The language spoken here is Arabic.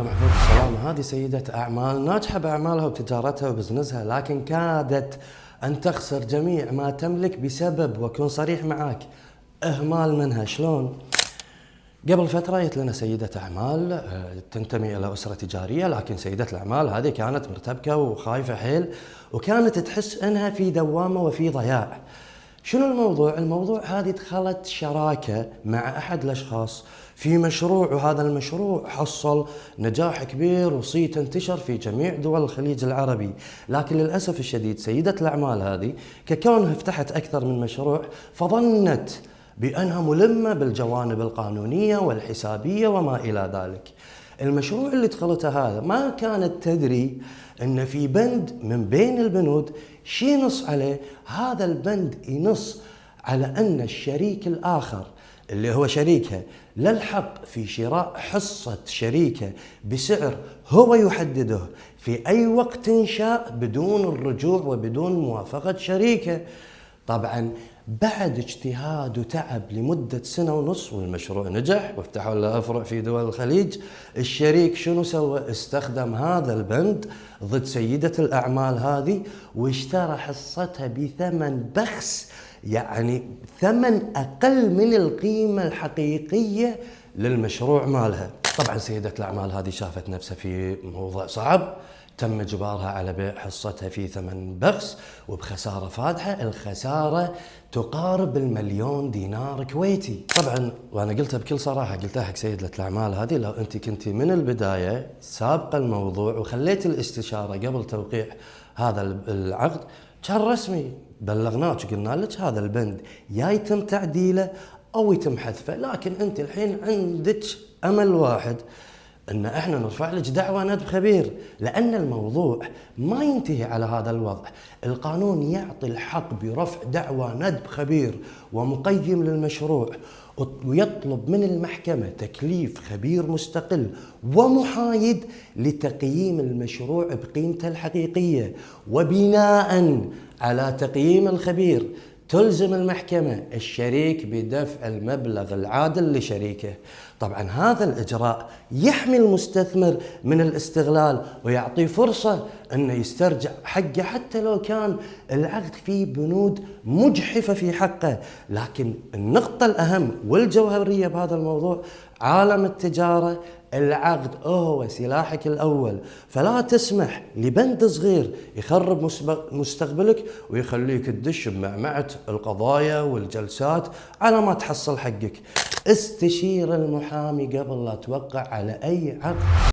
محفوظ السلامة هذه سيدة أعمال ناجحة بأعمالها وتجارتها وبزنسها، لكن كادت أن تخسر جميع ما تملك بسبب، وأكون صريح معاك، إهمال منها. شلون؟ قبل فترة جت لنا سيدة أعمال تنتمي إلى أسرة تجارية، لكن سيدة الأعمال هذه كانت مرتبكة وخايفة حيل، وكانت تحس أنها في دوامة وفي ضياع. شنو الموضوع؟ الموضوع هذه دخلت شراكة مع أحد الأشخاص في مشروع، وهذا المشروع حصل نجاح كبير وصيت انتشر في جميع دول الخليج العربي. لكن للأسف الشديد سيدة الأعمال هذه ككونها فتحت أكثر من مشروع، فظنت بأنها ملمة بالجوانب القانونية والحسابية وما إلى ذلك. المشروع اللي دخلته هذا ما كانت تدري أن في بند من بين البنود شي ينص عليه. هذا البند ينص على أن الشريك الآخر اللي هو شريكها للحق في شراء حصة شريكه بسعر هو يحدده في أي وقت شاء بدون الرجوع وبدون موافقة شريكه. طبعا بعد اجتهاد وتعب لمدة 1.5 سنة والمشروع نجح وافتحوا له أفرع في دول الخليج، الشريك شنو سوى؟ استخدم هذا البند ضد سيدة الأعمال هذه واشترى حصتها بثمن بخس، يعني ثمن أقل من القيمة الحقيقية للمشروع مالها. طبعا سيدة الأعمال هذه شافت نفسها في موضوع صعب، تم إجبارها على بيع حصتها في ثمن بخس وبخسارة فادحة. الخسارة تقارب 1,000,000 دينار كويتي. طبعا وأنا قلتها بكل صراحة، قلتها حق سيدة الأعمال هذه، لو أنت كنتي من البداية سابقة الموضوع وخليت الاستشارة قبل توقيع هذا العقد كان رسمي، بلغناك وقلنا لك هذا البند يا يتم تعديله أو يتم حذفه. لكن أنت الحين عندك أمل واحد، ان احنا نرفع لك دعوى ندب خبير، لان الموضوع ما ينتهي على هذا الوضع. القانون يعطي الحق برفع دعوى ندب خبير ومقيم للمشروع، ويطلب من المحكمة تكليف خبير مستقل ومحايد لتقييم المشروع بقيمته الحقيقية، وبناء على تقييم الخبير تلزم المحكمة الشريك بدفع المبلغ العادل لشريكه. طبعا هذا الإجراء يحمي المستثمر من الاستغلال ويعطيه فرصة أنه يسترجع حقه حتى لو كان العقد فيه بنود مجحفة في حقه. لكن النقطة الأهم والجوهرية بهذا الموضوع، عالم التجارة العقد هو سلاحك الأول، فلا تسمح لبند صغير يخرب مستقبلك ويخليك تدش بمعمعة القضايا والجلسات على ما تحصل حقك. استشير المحامي قبل لا توقع على أي عقد.